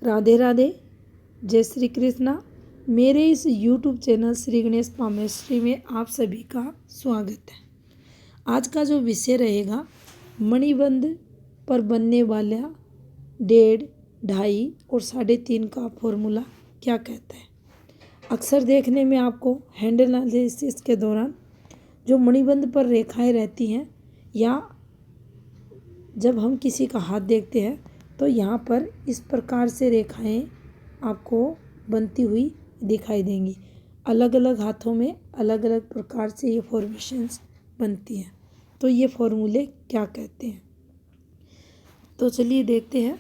राधे राधे, जय श्री कृष्णा। मेरे इस YouTube चैनल श्री गणेश पामेश्वरी में आप सभी का स्वागत है। आज का जो विषय रहेगा, मणिबंध पर बनने वाला 1.5, 2.5 और 3.5 का फॉर्मूला क्या कहता है। अक्सर देखने में आपको हैंडल एनालिसिस के दौरान जो मणिबंध पर रेखाएं रहती हैं, या जब हम किसी का हाथ देखते हैं तो यहाँ पर इस प्रकार से रेखाएं आपको बनती हुई दिखाई देंगी। अलग अलग हाथों में अलग अलग प्रकार से ये फॉर्मेशंस बनती हैं। तो ये फॉर्मूले क्या कहते हैं, तो चलिए देखते हैं।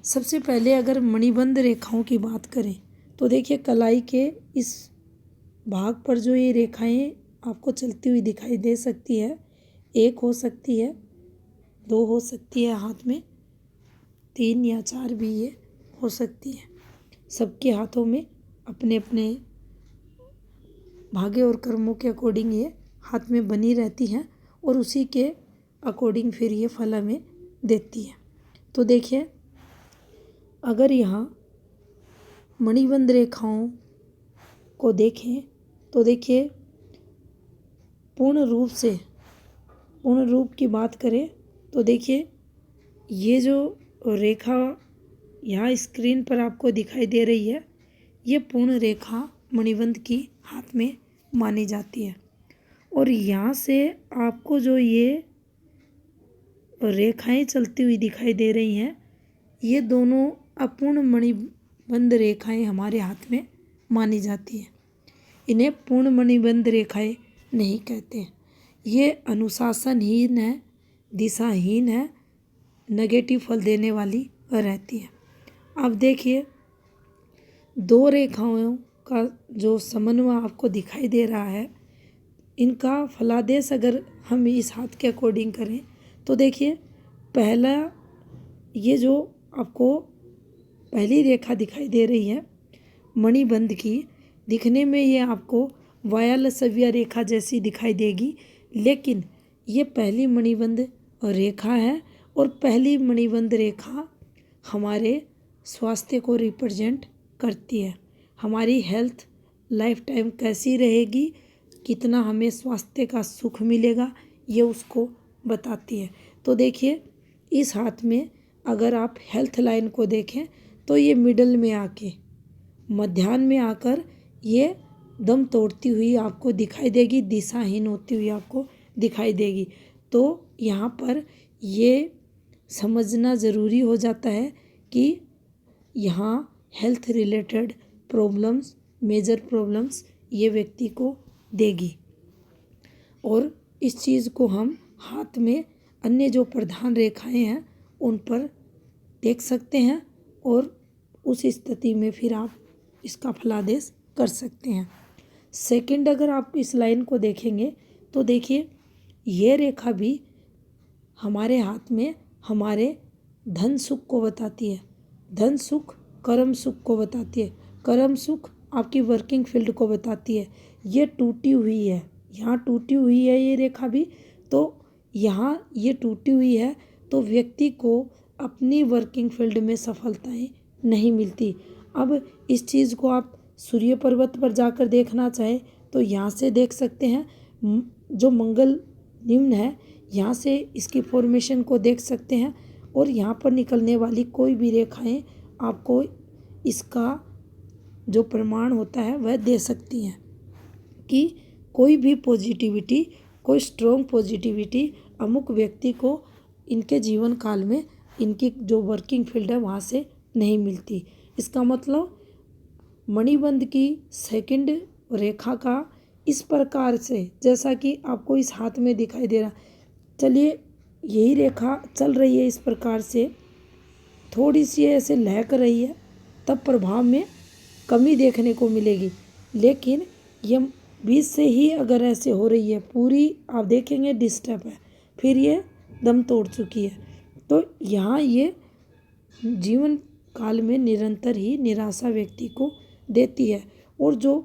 सबसे पहले अगर मणिबंध रेखाओं की बात करें तो देखिए, कलाई के इस भाग पर जो ये रेखाएं आपको चलती हुई दिखाई दे सकती है, 1 हो सकती है, 2 हो सकती है हाथ में, 3 या 4 भी ये हो सकती है। सबके हाथों में अपने अपने भाग्य और कर्मों के अकॉर्डिंग ये हाथ में बनी रहती हैं और उसी के अकॉर्डिंग फिर ये फल हमें देती है। तो देखिए, अगर यहाँ मणिबंध रेखाओं को देखें तो देखिए, पूर्ण रूप की बात करें तो देखिए, ये जो रेखा यहाँ स्क्रीन पर आपको दिखाई दे रही है, ये पूर्ण रेखा मणिबंध की हाथ में मानी जाती है। और यहाँ से आपको जो ये रेखाएं चलती हुई दिखाई दे रही हैं, ये दोनों अपूर्ण मणिबंध रेखाएं हमारे हाथ में मानी जाती हैं। इन्हें पूर्ण मणिबंध रेखाएं नहीं कहते हैं। ये अनुशासनहीन है, दिशाहीन है, नेगेटिव फल देने वाली रहती है। अब देखिए, 2 रेखाओं का जो समन्वय आपको दिखाई दे रहा है, इनका फलादेश अगर हम इस हाथ के अकॉर्डिंग करें तो देखिए, पहला ये जो आपको पहली रेखा दिखाई दे रही है मणिबंध की, दिखने में ये आपको वायलसव्य रेखा जैसी दिखाई देगी, लेकिन ये पहली मणिबंध रेखा है। और पहली मणिबंध रेखा हमारे स्वास्थ्य को रिप्रेजेंट करती है। हमारी हेल्थ लाइफ टाइम कैसी रहेगी, कितना हमें स्वास्थ्य का सुख मिलेगा, ये उसको बताती है। तो देखिए, इस हाथ में अगर आप हेल्थ लाइन को देखें तो ये मिडल में आके, मध्याह्न में आकर ये दम तोड़ती हुई आपको दिखाई देगी, दिशाहीन होती हुई आपको दिखाई देगी। तो यहाँ पर ये समझना ज़रूरी हो जाता है कि यहाँ health related problems, major problems ये व्यक्ति को देगी। और इस चीज़ को हम हाथ में अन्य जो प्रधान रेखाएं हैं उन पर देख सकते हैं, और उस स्थिति में फिर आप इसका फलादेश कर सकते हैं। सेकंड, अगर आप इस लाइन को देखेंगे तो देखिए, ये रेखा भी हमारे हाथ में हमारे धन सुख को बताती है। धन सुख कर्म सुख को बताती है। कर्म सुख आपकी वर्किंग फील्ड को बताती है। ये टूटी हुई है, यहाँ टूटी हुई है ये रेखा भी, तो यहाँ ये टूटी हुई है, तो व्यक्ति को अपनी वर्किंग फील्ड में सफलताएं नहीं मिलती। अब इस चीज़ को आप सूर्य पर्वत पर जाकर देखना चाहें तो यहाँ से देख सकते हैं, जो मंगल निम्न है, यहाँ से इसकी फॉर्मेशन को देख सकते हैं, और यहाँ पर निकलने वाली कोई भी रेखाएं आपको इसका जो प्रमाण होता है वह दे सकती हैं कि कोई भी पॉजिटिविटी, कोई स्ट्रॉन्ग पॉजिटिविटी अमुक व्यक्ति को इनके जीवन काल में इनकी जो वर्किंग फील्ड है वहाँ से नहीं मिलती। इसका मतलब मणिबंध की सेकंड रेखा का इस प्रकार से, जैसा कि आपको इस हाथ में दिखाई दे रहा, चलिए यही रेखा चल रही है इस प्रकार से, थोड़ी सी ऐसे लहक रही है, तब प्रभाव में कमी देखने को मिलेगी। लेकिन ये बीच से ही अगर ऐसे हो रही है, पूरी आप देखेंगे डिस्टर्ब है, फिर ये दम तोड़ चुकी है, तो यहाँ ये जीवन काल में निरंतर ही निराशा व्यक्ति को देती है। और जो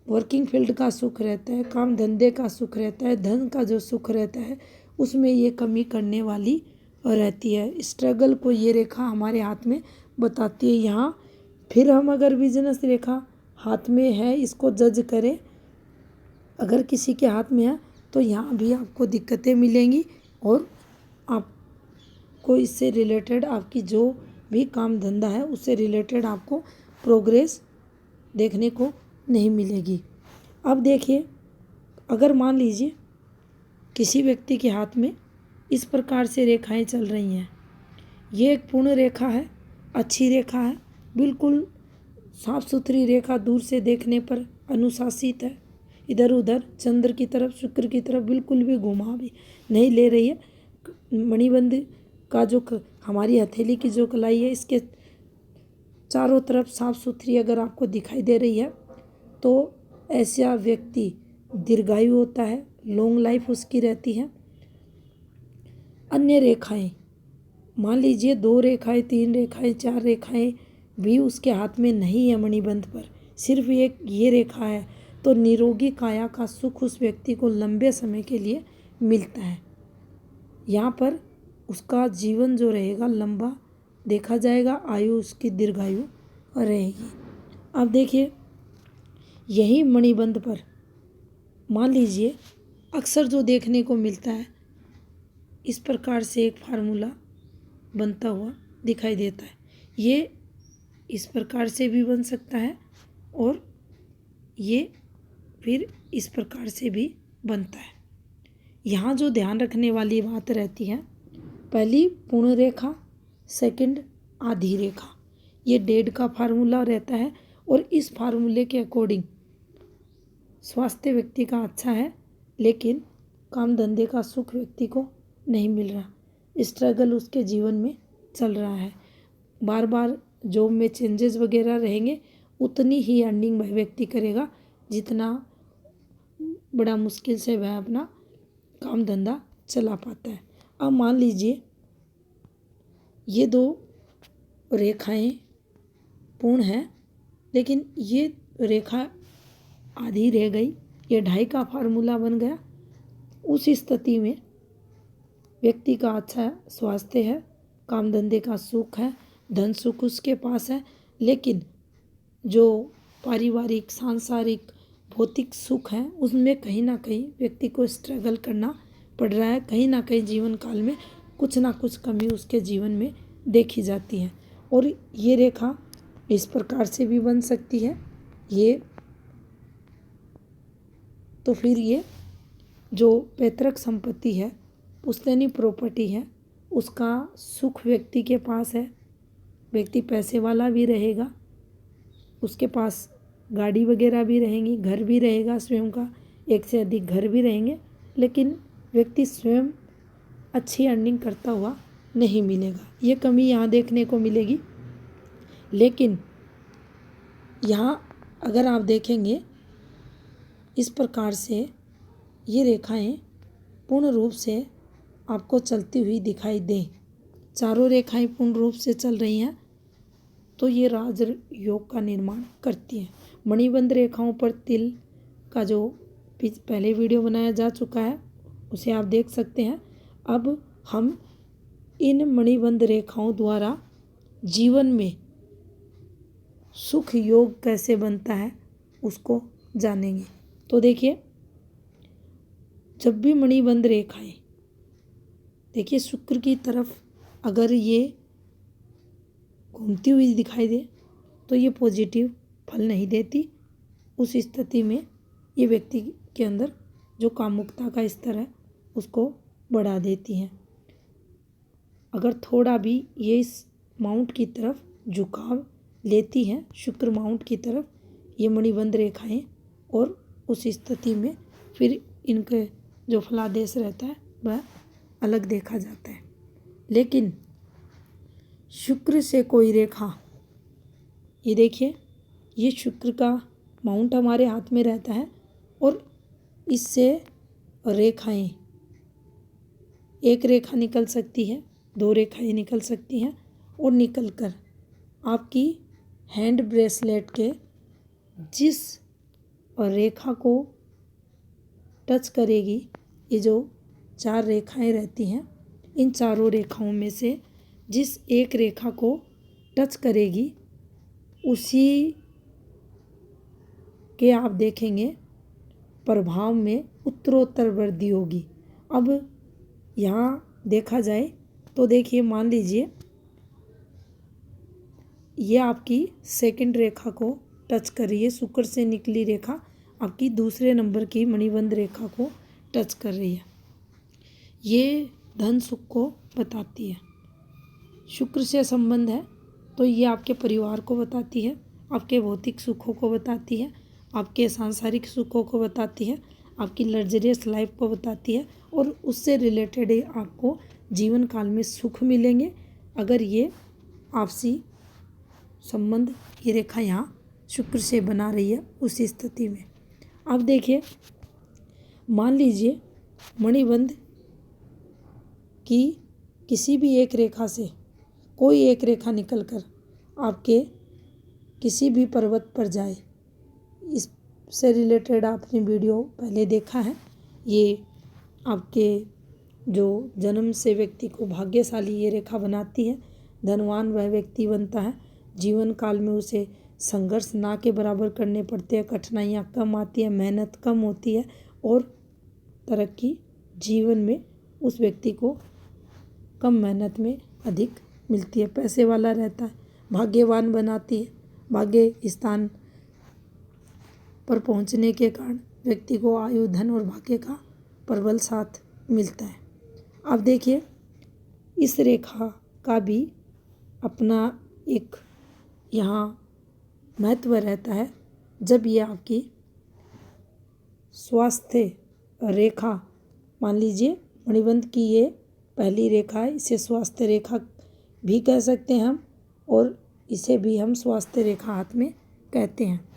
वर्किंग फील्ड का सुख रहता है, काम धंधे का सुख रहता है, धन का जो सुख रहता है, उसमें ये कमी करने वाली रहती है। स्ट्रगल को ये रेखा हमारे हाथ में बताती है। यहाँ फिर हम अगर बिजनेस रेखा हाथ में है इसको जज करें, अगर किसी के हाथ में है तो यहाँ भी आपको दिक्कतें मिलेंगी और आपको इससे रिलेटेड आपकी जो भी काम धंधा है उससे रिलेटेड आपको प्रोग्रेस देखने को नहीं मिलेगी। अब देखिए, अगर मान लीजिए किसी व्यक्ति के हाथ में इस प्रकार से रेखाएं चल रही हैं, ये एक पूर्ण रेखा है, अच्छी रेखा है, बिल्कुल साफ सुथरी रेखा, दूर से देखने पर अनुशासित है, इधर उधर चंद्र की तरफ शुक्र की तरफ बिल्कुल भी घुमा भी नहीं ले रही है। मणिबंध का जो हमारी हथेली की जो कलाई है इसके चारों तरफ साफ सुथरी अगर आपको दिखाई दे रही है तो ऐसा व्यक्ति दीर्घायु होता है, लॉन्ग लाइफ उसकी रहती है। अन्य रेखाएं, मान लीजिए 2 रेखाएं, 3 रेखाएं, 4 रेखाएं भी उसके हाथ में नहीं है मणिबंध पर, सिर्फ एक ये रेखा है, तो निरोगी काया का सुख उस व्यक्ति को लंबे समय के लिए मिलता है। यहाँ पर उसका जीवन जो रहेगा लंबा देखा जाएगा, आयु उसकी दीर्घायु रहेगी। अब देखिए, यही मणिबंध पर मान लीजिए अक्सर जो देखने को मिलता है, इस प्रकार से एक फार्मूला बनता हुआ दिखाई देता है। ये इस प्रकार से भी बन सकता है और ये फिर इस प्रकार से भी बनता है। यहाँ जो ध्यान रखने वाली बात रहती है, पहली पूर्ण रेखा, सेकंड आधी रेखा, ये 1.5 का फार्मूला रहता है और इस फार्मूले के अकॉर्डिंग स्वास्थ्य व्यक्ति का अच्छा है, लेकिन काम धंधे का सुख व्यक्ति को नहीं मिल रहा, स्ट्रगल उसके जीवन में चल रहा है, बार बार जॉब में चेंजेस वगैरह रहेंगे, उतनी ही अर्निंग वह व्यक्ति करेगा जितना बड़ा मुश्किल से वह अपना काम धंधा चला पाता है। अब मान लीजिए ये 2 रेखाएं पूर्ण हैं, लेकिन ये रेखा आधी रह गई, ये 2.5 का फार्मूला बन गया। उस स्थिति में व्यक्ति का अच्छा स्वास्थ्य है, काम धंधे का सुख है, धन सुख उसके पास है, लेकिन जो पारिवारिक, सांसारिक, भौतिक सुख है उसमें कहीं ना कहीं व्यक्ति को स्ट्रगल करना पड़ रहा है। कहीं ना कहीं जीवन काल में कुछ ना कुछ कमी उसके जीवन में देखी जाती है। और ये रेखा इस प्रकार से भी बन सकती है, ये तो फिर ये जो पैतृक संपत्ति है, पुश्तैनी प्रॉपर्टी है, उसका सुख व्यक्ति के पास है, व्यक्ति पैसे वाला भी रहेगा, उसके पास गाड़ी वगैरह भी रहेंगी, घर भी रहेगा स्वयं का, एक से अधिक घर भी रहेंगे, लेकिन व्यक्ति स्वयं अच्छी अर्निंग करता हुआ नहीं मिलेगा। ये कमी यहाँ देखने को मिलेगी। लेकिन यहाँ अगर आप देखेंगे इस प्रकार से ये रेखाएं पूर्ण रूप से आपको चलती हुई दिखाई दें, चारों रेखाएं पूर्ण रूप से चल रही हैं, तो ये राजयोग का निर्माण करती हैं। मणिबंध रेखाओं पर तिल का जो पहले वीडियो बनाया जा चुका है उसे आप देख सकते हैं। अब हम इन मणिबंध रेखाओं द्वारा जीवन में सुख योग कैसे बनता है उसको जानेंगे। तो देखिए, जब भी मणिबंध रेखाएं, देखिए शुक्र की तरफ अगर ये घूमती हुई दिखाई दे तो ये पॉजिटिव फल नहीं देती। उस स्थिति में ये व्यक्ति के अंदर जो कामुकता का स्तर है उसको बढ़ा देती हैं। अगर थोड़ा भी ये इस माउंट की तरफ झुकाव लेती हैं, शुक्र माउंट की तरफ, ये मणिबंध रेखाएं, और उस स्थिति में फिर इनके जो फलादेश रहता है वह अलग देखा जाता है। लेकिन शुक्र से कोई रेखा, ये देखिए, ये शुक्र का माउंट हमारे हाथ में रहता है और इससे रेखाएं, एक रेखा निकल सकती है, 2 रेखाएं निकल सकती हैं, और निकलकर आपकी हैंड ब्रेसलेट के जिस रेखा को टच करेगी, ये जो 4 रेखाएं रहती हैं, इन चारों रेखाओं में से जिस एक रेखा को टच करेगी उसी के आप देखेंगे प्रभाव में उत्तरोत्तर वृद्धि होगी। अब यहाँ देखा जाए तो देखिए, मान लीजिए ये आपकी सेकंड रेखा को टच कर रही है, शुक्र से निकली रेखा आपकी दूसरे नंबर की मणिबंध रेखा को टच कर रही है। ये धन सुख को बताती है। शुक्र से संबंध है तो ये आपके परिवार को बताती है, आपके भौतिक सुखों को बताती है, आपके सांसारिक सुखों को बताती है, आपकी लग्जरियस लाइफ को बताती है और उससे रिलेटेड आपको जीवन काल में सुख मिलेंगे अगर ये आपसी संबंध ये रेखा यहाँ शुक्र से बना रही है उस स्थिति में। अब देखिए, मान लीजिए मणिबंध की किसी भी एक रेखा से कोई एक रेखा निकलकर आपके किसी भी पर्वत पर जाए, इससे रिलेटेड आपने वीडियो पहले देखा है। ये आपके जो जन्म से व्यक्ति को भाग्यशाली ये रेखा बनाती है, धनवान वह व्यक्ति बनता है। जीवन काल में उसे संघर्ष ना के बराबर करने पड़ते हैं, कठिनाइयाँ कम आती है, मेहनत कम होती है और तरक्की जीवन में उस व्यक्ति को कम मेहनत में अधिक मिलती है, पैसे वाला रहता है, भाग्यवान बनाती है। भाग्य स्थान पर पहुंचने के कारण व्यक्ति को आयु, धन और भाग्य का प्रबल साथ मिलता है। अब देखिए, इस रेखा का भी अपना एक यहाँ महत्व रहता है। जब ये आपकी स्वास्थ्य रेखा, मान लीजिए मणिबंध की ये पहली रेखा है, इसे स्वास्थ्य रेखा भी कह सकते हैं हम और इसे भी हम स्वास्थ्य रेखा हाथ में कहते हैं।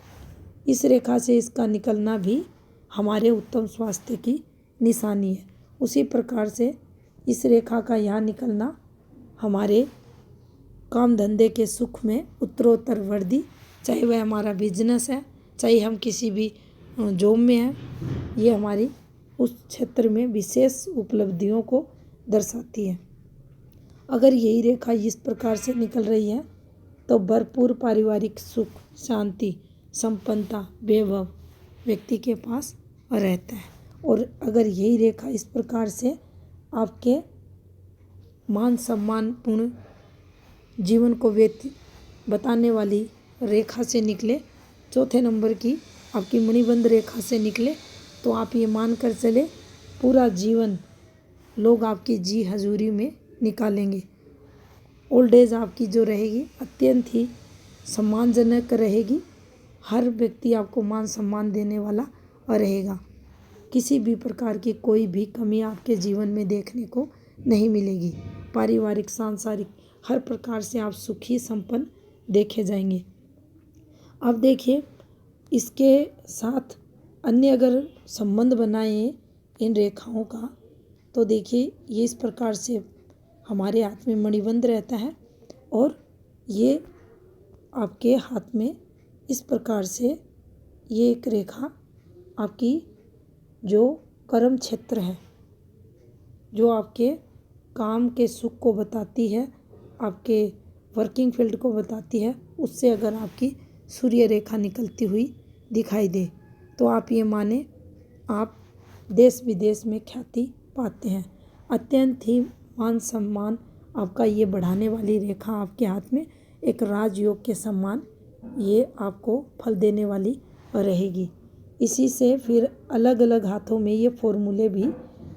इस रेखा से इसका निकलना भी हमारे उत्तम स्वास्थ्य की निशानी है। उसी प्रकार से इस रेखा का यहाँ निकलना हमारे काम धंधे के सुख में उत्तरोत्तर वृद्धि, चाहे वह हमारा बिजनेस है, चाहे हम किसी भी जॉब में हैं, ये हमारी उस क्षेत्र में विशेष उपलब्धियों को दर्शाती है। अगर यही रेखा इस प्रकार से निकल रही है तो भरपूर पारिवारिक सुख, शांति, संपन्नता, वैभव व्यक्ति के पास रहता है। और अगर यही रेखा इस प्रकार से आपके मान सम्मानपूर्ण जीवन को बताने वाली रेखा से निकले, चौथे नंबर की आपकी मणिबंध रेखा से निकले, तो आप ये मान कर चले पूरा जीवन लोग आपकी जी हजूरी में निकालेंगे। ओल्ड एज आपकी जो रहेगी अत्यंत ही सम्मानजनक रहेगी। हर व्यक्ति आपको मान सम्मान देने वाला रहेगा। किसी भी प्रकार की कोई भी कमी आपके जीवन में देखने को नहीं मिलेगी। पारिवारिक, सांसारिक हर प्रकार से आप सुखी संपन्न देखे जाएंगे। अब देखिए, इसके साथ अन्य अगर संबंध बनाए इन रेखाओं का, तो देखिए ये इस प्रकार से हमारे हाथ में मणिबंध रहता है और ये आपके हाथ में इस प्रकार से ये एक रेखा आपकी जो कर्म क्षेत्र है, जो आपके काम के सुख को बताती है, आपके वर्किंग फील्ड को बताती है, उससे अगर आपकी सूर्य रेखा निकलती हुई दिखाई दे तो आप ये माने आप देश विदेश में ख्याति पाते हैं। अत्यंत ही मान सम्मान आपका ये बढ़ाने वाली रेखा आपके हाथ में एक राजयोग के समान ये आपको फल देने वाली रहेगी। इसी से फिर अलग अलग हाथों में ये फॉर्मूले भी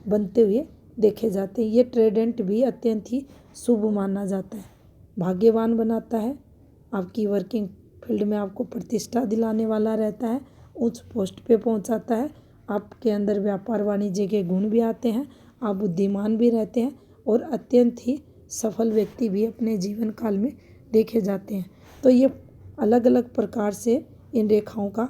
बनते हुए देखे जाते हैं। ये ट्रेडेंट भी अत्यंत ही शुभ माना जाता है, भाग्यवान बनाता है, आपकी वर्किंग फील्ड में आपको प्रतिष्ठा दिलाने वाला रहता है, उच्च पोस्ट पे पहुंचाता है, आपके अंदर व्यापार वाणिज्य के गुण भी आते हैं, आप बुद्धिमान भी रहते हैं और अत्यंत ही सफल व्यक्ति भी अपने जीवन काल में देखे जाते हैं। तो ये अलग अलग प्रकार से इन रेखाओं का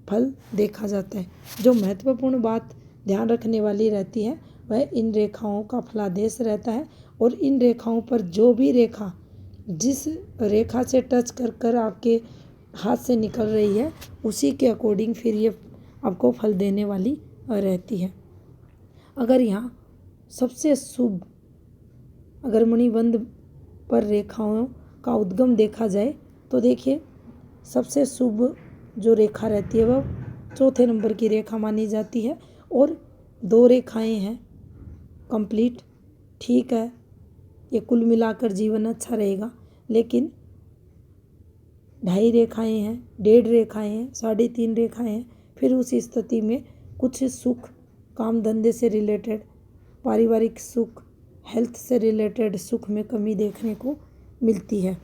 फल देखा जाता है। जो महत्वपूर्ण बात ध्यान रखने वाली रहती है वह इन रेखाओं का फलादेश रहता है और इन रेखाओं पर जो भी रेखा जिस रेखा से टच कर कर आपके हाथ से निकल रही है उसी के अकॉर्डिंग फिर ये आपको फल देने वाली रहती है। अगर यहाँ सबसे शुभ अगर मणिबंध पर रेखाओं का उद्गम देखा जाए तो देखिए सबसे शुभ जो रेखा रहती है वह चौथे नंबर की रेखा मानी जाती है। और 2 रेखाएं हैं कंप्लीट, ठीक है, ये कुल मिलाकर जीवन अच्छा रहेगा। लेकिन 2.5 रेखाएं हैं, 1.5 रेखाएं हैं, 3.5 रेखाएं हैं, फिर उस स्थिति में कुछ सुख, काम धंधे से रिलेटेड, पारिवारिक सुख, हेल्थ से रिलेटेड सुख में कमी देखने को मिलती है।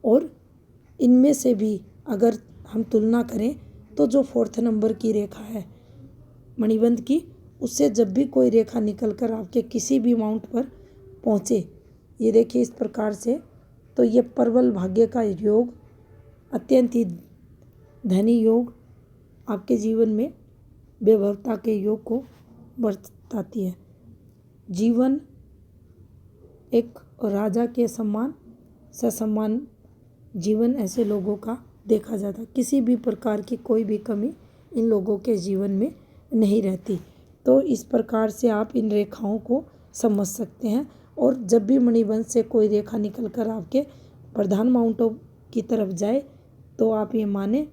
और इनमें से भी अगर हम तुलना करें तो जो 4th नंबर की रेखा है मणिबंध की, उससे जब भी कोई रेखा निकल कर आपके किसी भी माउंट पर पहुँचे, ये देखिए इस प्रकार से, तो ये प्रबल भाग्य का योग, अत्यंत ही धनी योग, आपके जीवन में वैभवता के योग को बरताती है। जीवन एक राजा के समान ससम्मान जीवन ऐसे लोगों का देखा जाता है। किसी भी प्रकार की कोई भी कमी इन लोगों के जीवन में नहीं रहती। तो इस प्रकार से आप इन रेखाओं को समझ सकते हैं। और जब भी मणिबंध से कोई रेखा निकल कर आपके प्रधान माउंटों की तरफ जाए तो आप ये माने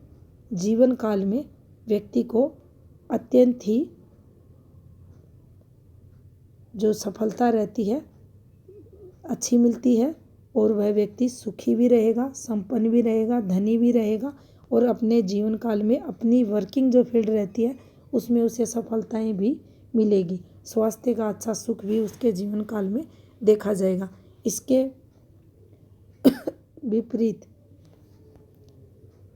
जीवन काल में व्यक्ति को अत्यंत ही जो सफलता रहती है अच्छी मिलती है, और वह व्यक्ति सुखी भी रहेगा, संपन्न भी रहेगा, धनी भी रहेगा, और अपने जीवन काल में अपनी वर्किंग जो फील्ड रहती है उसमें उसे सफलताएं भी मिलेगी। स्वास्थ्य का अच्छा सुख भी उसके जीवन काल में देखा जाएगा। इसके विपरीत